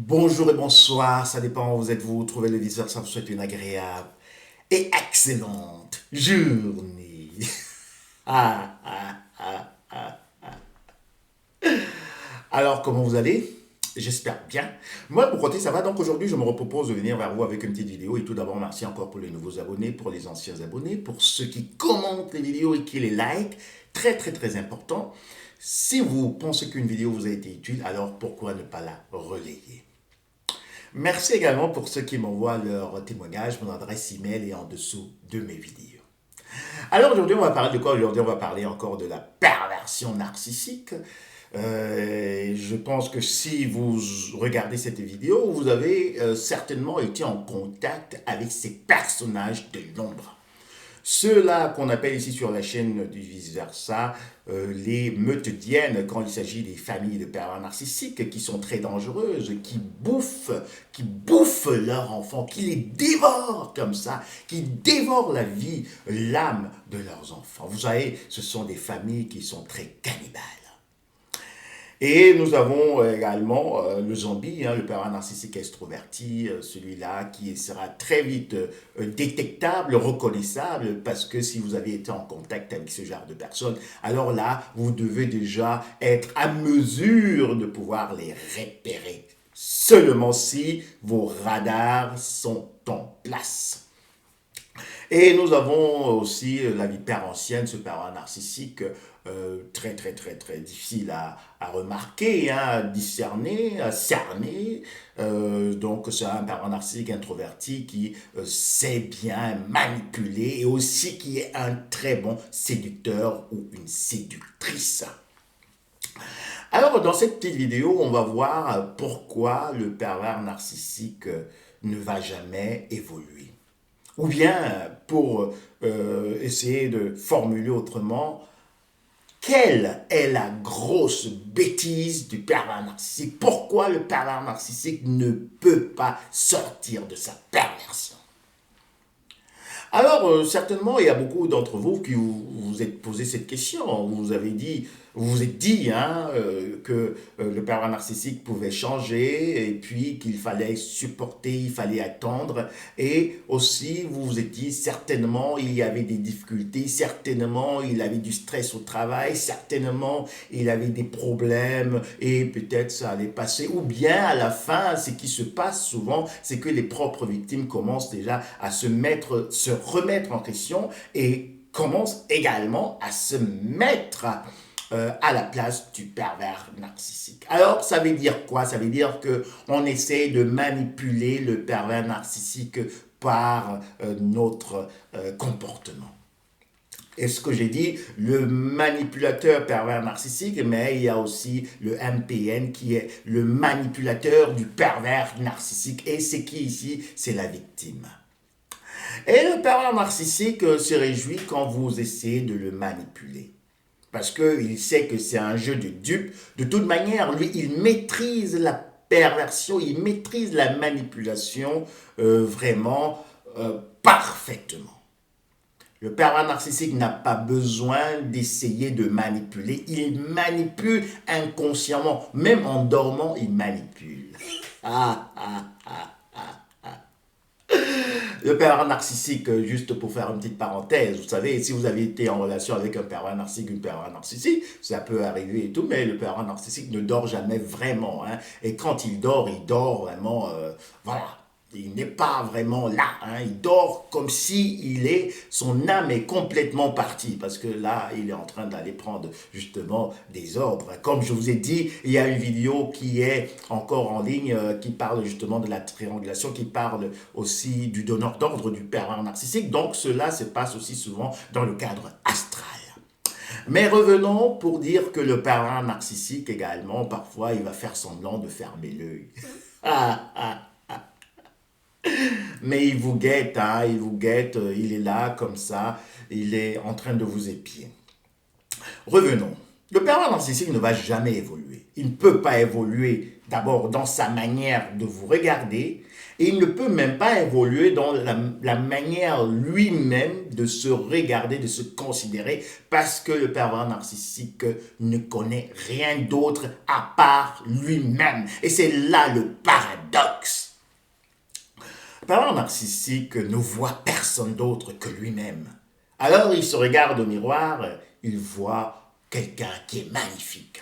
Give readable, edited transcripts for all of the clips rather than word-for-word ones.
Bonjour et bonsoir, ça dépend où vous êtes vous. Trouvez le viseur, ça vous souhaite une agréable et excellente journée. Ah, ah, ah, ah. Alors, comment vous allez? J'espère bien. Moi, de mon côté, ça va. Donc aujourd'hui, je me propose de venir vers vous avec une petite vidéo. Et tout d'abord, merci encore pour les nouveaux abonnés, pour les anciens abonnés, pour ceux qui commentent les vidéos et qui les like. Très, très, très important. Si vous pensez qu'une vidéo vous a été utile, alors pourquoi ne pas la relayer? Merci également pour ceux qui m'envoient leur témoignage. Mon adresse email est en dessous de mes vidéos. Alors aujourd'hui, on va parler de quoi? Aujourd'hui, on va parler encore de la perversion narcissique. Je pense que si vous regardez cette vidéo, vous avez certainement été en contact avec ces personnages de l'ombre. Ceux-là qu'on appelle ici sur la chaîne du vice-versa, les meutediennes, quand il s'agit des familles de pervers narcissiques qui sont très dangereuses, qui bouffent leurs enfants, qui les dévorent comme ça, qui dévorent la vie, l'âme de leurs enfants. Vous savez, ce sont des familles qui sont très cannibales. Et nous avons également le zombie, le pervers narcissique extroverti, celui-là qui sera très vite détectable, reconnaissable, parce que si vous avez été en contact avec ce genre de personnes, alors là, vous devez déjà être à mesure de pouvoir les repérer. Seulement si vos radars sont en place. Et nous avons aussi la vipère ancienne, ce pervers narcissique très très très très difficile à remarquer, à discerner, à cerner. Donc c'est un pervers narcissique introverti qui sait bien manipuler et aussi qui est un très bon séducteur ou une séductrice. Alors dans cette petite vidéo, on va voir pourquoi le pervers narcissique ne va jamais évoluer. Ou bien, pour essayer de formuler autrement, quelle est la grosse bêtise du pervers narcissique? Pourquoi le pervers narcissique ne peut pas sortir de sa perversion? Alors, certainement, il y a beaucoup d'entre vous qui vous êtes posé cette question. Vous vous êtes dit que le pervers narcissique pouvait changer et puis qu'il fallait supporter, il fallait attendre. Et aussi, vous vous êtes dit certainement il y avait des difficultés, certainement il avait du stress au travail, certainement il avait des problèmes et peut-être ça allait passer. Ou bien à la fin, ce qui se passe souvent, c'est que les propres victimes commencent déjà à se remettre en question et commencent également à se mettre à la place du pervers narcissique. Alors, ça veut dire quoi? Ça veut dire que on essaie de manipuler le pervers narcissique par notre comportement. Et ce que j'ai dit, le manipulateur pervers narcissique, mais il y a aussi le MPN qui est le manipulateur du pervers narcissique. Et c'est qui ici? C'est la victime. Et le pervers narcissique se réjouit quand vous essayez de le manipuler. Parce qu'il sait que c'est un jeu de dupes. De toute manière, lui, il maîtrise la perversion, il maîtrise la manipulation vraiment parfaitement. Le pervers narcissique n'a pas besoin d'essayer de manipuler. Il manipule inconsciemment. Même en dormant, il manipule. Ah, ah, ah. Le pervers narcissique, juste pour faire une petite parenthèse, vous savez, si vous avez été en relation avec un pervers narcissique, une pervers narcissique, ça peut arriver et tout, mais le pervers narcissique ne dort jamais vraiment. Et quand il dort vraiment, voilà. Il n'est pas vraiment là, il dort comme si son âme est complètement partie, parce que là, il est en train d'aller prendre justement des ordres. Comme je vous ai dit, il y a une vidéo qui est encore en ligne, qui parle justement de la triangulation, qui parle aussi du donneur d'ordre du pervers narcissique. Donc cela se passe aussi souvent dans le cadre astral. Mais revenons pour dire que le pervers narcissique également, parfois, il va faire semblant de fermer l'œil. Mais il vous guette, il est là comme ça, il est en train de vous épier. Revenons. Le pervers narcissique ne va jamais évoluer. Il ne peut pas évoluer d'abord dans sa manière de vous regarder et il ne peut même pas évoluer dans la manière lui-même de se regarder, de se considérer parce que le pervers narcissique ne connaît rien d'autre à part lui-même. Et c'est là le paradoxe. paradoxe. Le pervers narcissique ne voit personne d'autre que lui-même. Alors il se regarde au miroir, il voit quelqu'un qui est magnifique.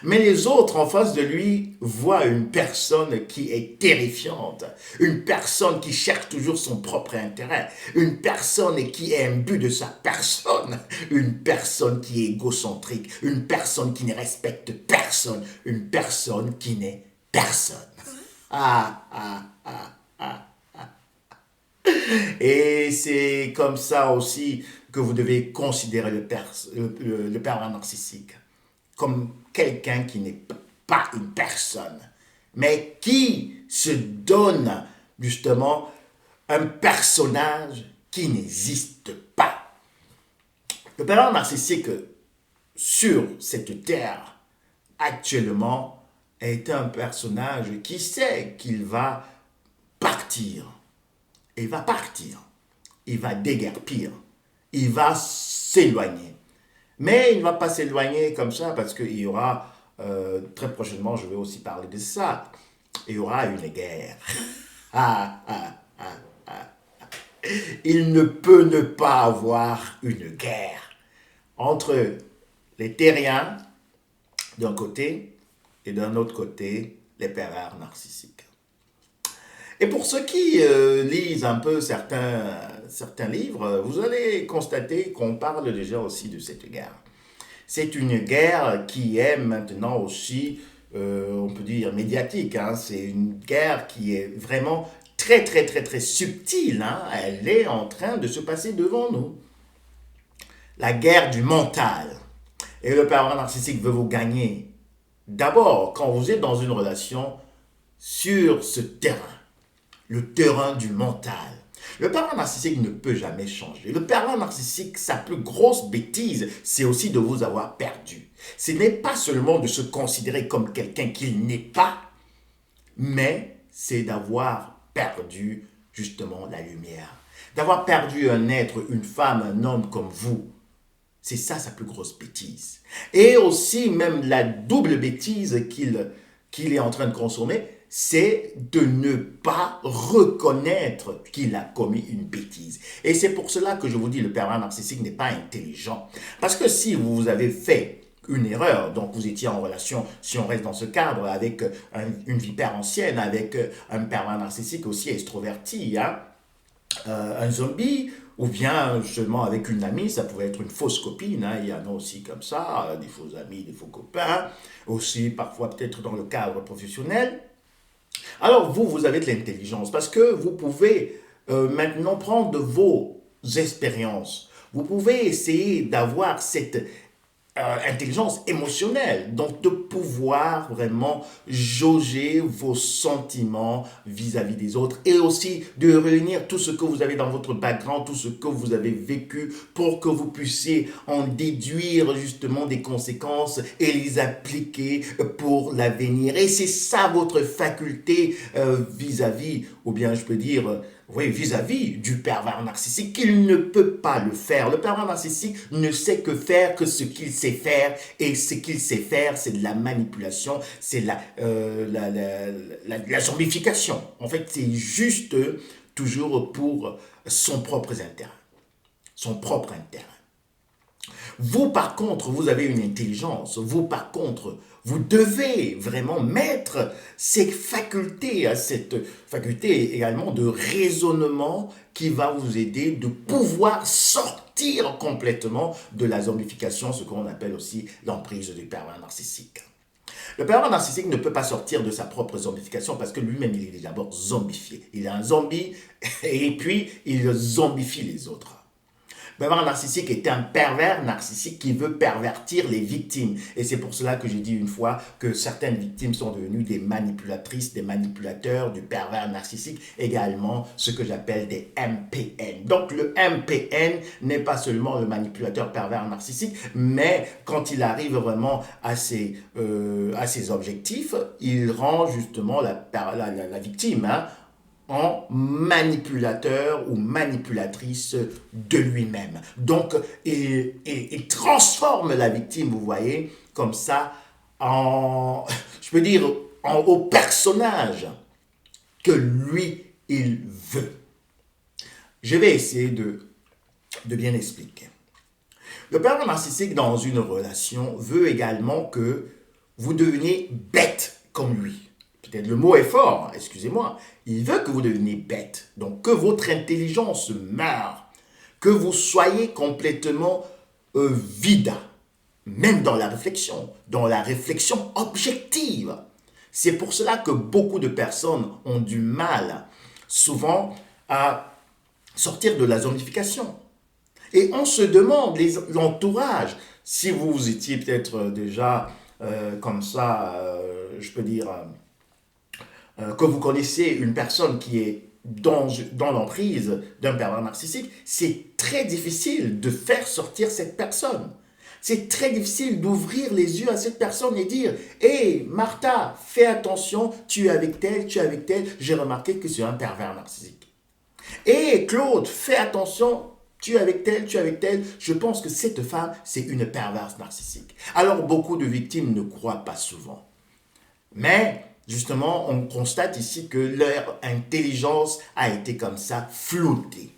Mais les autres en face de lui voient une personne qui est terrifiante, une personne qui cherche toujours son propre intérêt, une personne qui est imbu de sa personne, une personne qui est égocentrique, une personne qui ne respecte personne, une personne qui n'est personne. Ah, ah, ah, ah. Et c'est comme ça aussi que vous devez considérer le pervers narcissique comme quelqu'un qui n'est pas une personne, mais qui se donne justement un personnage qui n'existe pas. Le pervers narcissique sur cette terre actuellement est un personnage qui sait qu'il va partir. Il va partir. Il va déguerpir. Il va s'éloigner. Mais il ne va pas s'éloigner comme ça parce qu'il y aura, très prochainement, je vais aussi parler de ça, il y aura une guerre. Ah, ah, ah, ah. Il ne peut ne pas avoir une guerre entre les terriens d'un côté et d'un autre côté, les pervers narcissiques. Et pour ceux qui lisent un peu certains livres, vous allez constater qu'on parle déjà aussi de cette guerre. C'est une guerre qui est maintenant aussi, on peut dire, médiatique. Hein. C'est une guerre qui est vraiment très, très, très, très subtile. Hein. Elle est en train de se passer devant nous. La guerre du mental. Et le pervers narcissique veut vous gagner. D'abord, quand vous êtes dans une relation sur ce terrain, le terrain du mental. Le pervers narcissique ne peut jamais changer. Le pervers narcissique, sa plus grosse bêtise, c'est aussi de vous avoir perdu. Ce n'est pas seulement de se considérer comme quelqu'un qu'il n'est pas, mais c'est d'avoir perdu justement la lumière. D'avoir perdu un être, une femme, un homme comme vous. C'est ça sa plus grosse bêtise. Et aussi même la double bêtise qu'il est en train de consommer, c'est de ne pas reconnaître qu'il a commis une bêtise. Et c'est pour cela que je vous dis, le pervers narcissique n'est pas intelligent. Parce que si vous avez fait une erreur, donc vous étiez en relation, si on reste dans ce cadre, avec une vipère ancienne, avec un pervers narcissique aussi extroverti, hein, un zombie, ou bien seulement avec une amie, ça pouvait être une fausse copine, hein, il y en a aussi comme ça, des faux amis, des faux copains, aussi parfois peut-être dans le cadre professionnel. Alors vous avez de l'intelligence parce que vous pouvez maintenant prendre de vos expériences. Vous pouvez essayer d'avoir cette intelligence émotionnelle, donc de pouvoir vraiment jauger vos sentiments vis-à-vis des autres et aussi de réunir tout ce que vous avez dans votre background, tout ce que vous avez vécu pour que vous puissiez en déduire justement des conséquences et les appliquer pour l'avenir. Et c'est ça votre faculté vis-à-vis, ou bien je peux dire oui, vis-à-vis du pervers narcissique, qu'il ne peut pas le faire. Le pervers narcissique ne sait que faire que ce qu'il sait faire, et ce qu'il sait faire, c'est de la manipulation, c'est la zombification. En fait, c'est juste toujours pour son propre intérêt. Son propre intérêt. Vous, par contre, vous avez une intelligence. Vous, par contre, vous devez vraiment mettre ces facultés, cette faculté également de raisonnement qui va vous aider de pouvoir sortir complètement de la zombification, ce qu'on appelle aussi l'emprise du pervers narcissique. Le pervers narcissique ne peut pas sortir de sa propre zombification parce que lui-même, il est d'abord zombifié. Il est un zombie et puis il zombifie les autres. Le pervers narcissique est un pervers narcissique qui veut pervertir les victimes. Et c'est pour cela que j'ai dit une fois que certaines victimes sont devenues des manipulatrices, des manipulateurs du pervers narcissique, également ce que j'appelle des MPN. Donc le MPN n'est pas seulement le manipulateur pervers narcissique, mais quand il arrive vraiment à ses objectifs, il rend justement la victime, hein, en manipulateur ou manipulatrice de lui-même. Donc, il transforme la victime, vous voyez, comme ça, au personnage que lui, il veut. Je vais essayer de bien expliquer. Le pervers narcissique dans une relation veut également que vous deveniez bête comme lui. Peut-être le mot est fort, excusez-moi. Il veut que vous deveniez bête. Donc que votre intelligence meure. Que vous soyez complètement vide. Même dans la réflexion objective. C'est pour cela que beaucoup de personnes ont du mal, souvent, à sortir de la zonification. Et on se demande, l'entourage, si vous étiez peut-être déjà comme ça, je peux dire, que vous connaissez une personne qui est dans l'emprise d'un pervers narcissique, c'est très difficile de faire sortir cette personne. C'est très difficile d'ouvrir les yeux à cette personne et dire hé, Martha, fais attention, tu es avec tel, tu es avec tel, j'ai remarqué que c'est un pervers narcissique. Hé, Claude, fais attention, tu es avec tel, tu es avec tel, je pense que cette femme, c'est une perverse narcissique. Alors, beaucoup de victimes ne croient pas souvent. Mais, justement, on constate ici que leur intelligence a été comme ça floutée.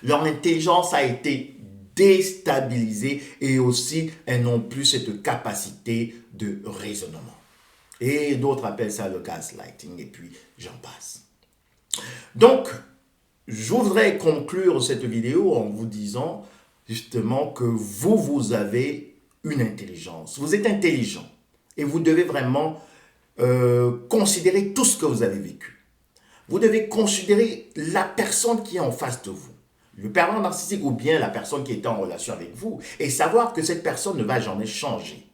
Leur intelligence a été déstabilisée et aussi, elles n'ont plus cette capacité de raisonnement. Et d'autres appellent ça le gaslighting et puis j'en passe. Donc, je voudrais conclure cette vidéo en vous disant justement que vous avez une intelligence. Vous êtes intelligent et vous devez vraiment considérer tout ce que vous avez vécu. Vous devez considérer la personne qui est en face de vous. Le pervers narcissique ou bien la personne qui était en relation avec vous et savoir que cette personne ne va jamais changer.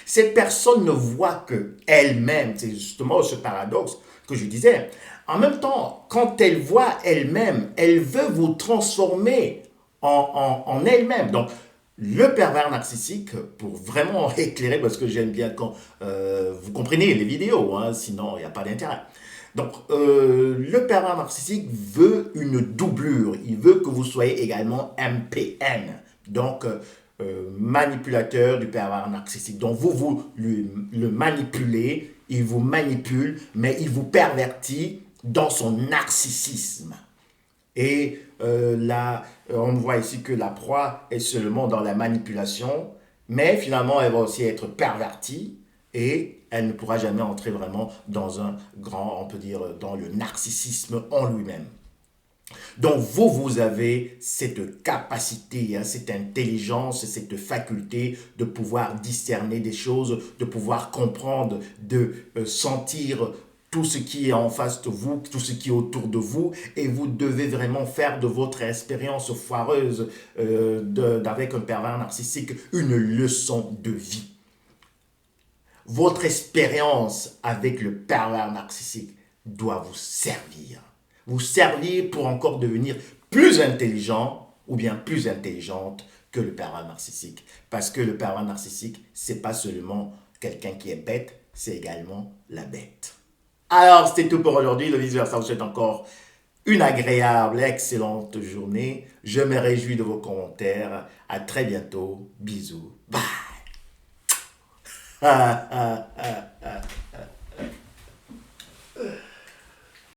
Cette personne ne voit que elle-même, c'est justement ce paradoxe que je disais. En même temps, quand elle voit elle-même, elle veut vous transformer en elle-même. Donc, le pervers narcissique, pour vraiment éclairer, parce que j'aime bien quand vous comprenez les vidéos, hein, sinon il n'y a pas d'intérêt. Donc, le pervers narcissique veut une doublure. Il veut que vous soyez également MPN. Donc, manipulateur du pervers narcissique. Donc, vous le manipulez, il vous manipule, mais il vous pervertit dans son narcissisme. Et là, on voit ici que la proie est seulement dans la manipulation, mais finalement, elle va aussi être pervertie et elle ne pourra jamais entrer vraiment dans un grand, on peut dire, dans le narcissisme en lui-même. Donc vous avez cette capacité, hein, cette intelligence, cette faculté de pouvoir discerner des choses, de pouvoir comprendre, de sentir tout ce qui est en face de vous, tout ce qui est autour de vous, et vous devez vraiment faire de votre expérience foireuse avec un pervers narcissique une leçon de vie. Votre expérience avec le pervers narcissique doit vous servir. Vous servir pour encore devenir plus intelligent ou bien plus intelligente que le pervers narcissique. Parce que le pervers narcissique, c'est pas seulement quelqu'un qui est bête, c'est également la bête. Alors, c'était tout pour aujourd'hui. Le vice-versa vous souhaite encore une agréable, excellente journée. Je me réjouis de vos commentaires. À très bientôt. Bisous. Bye.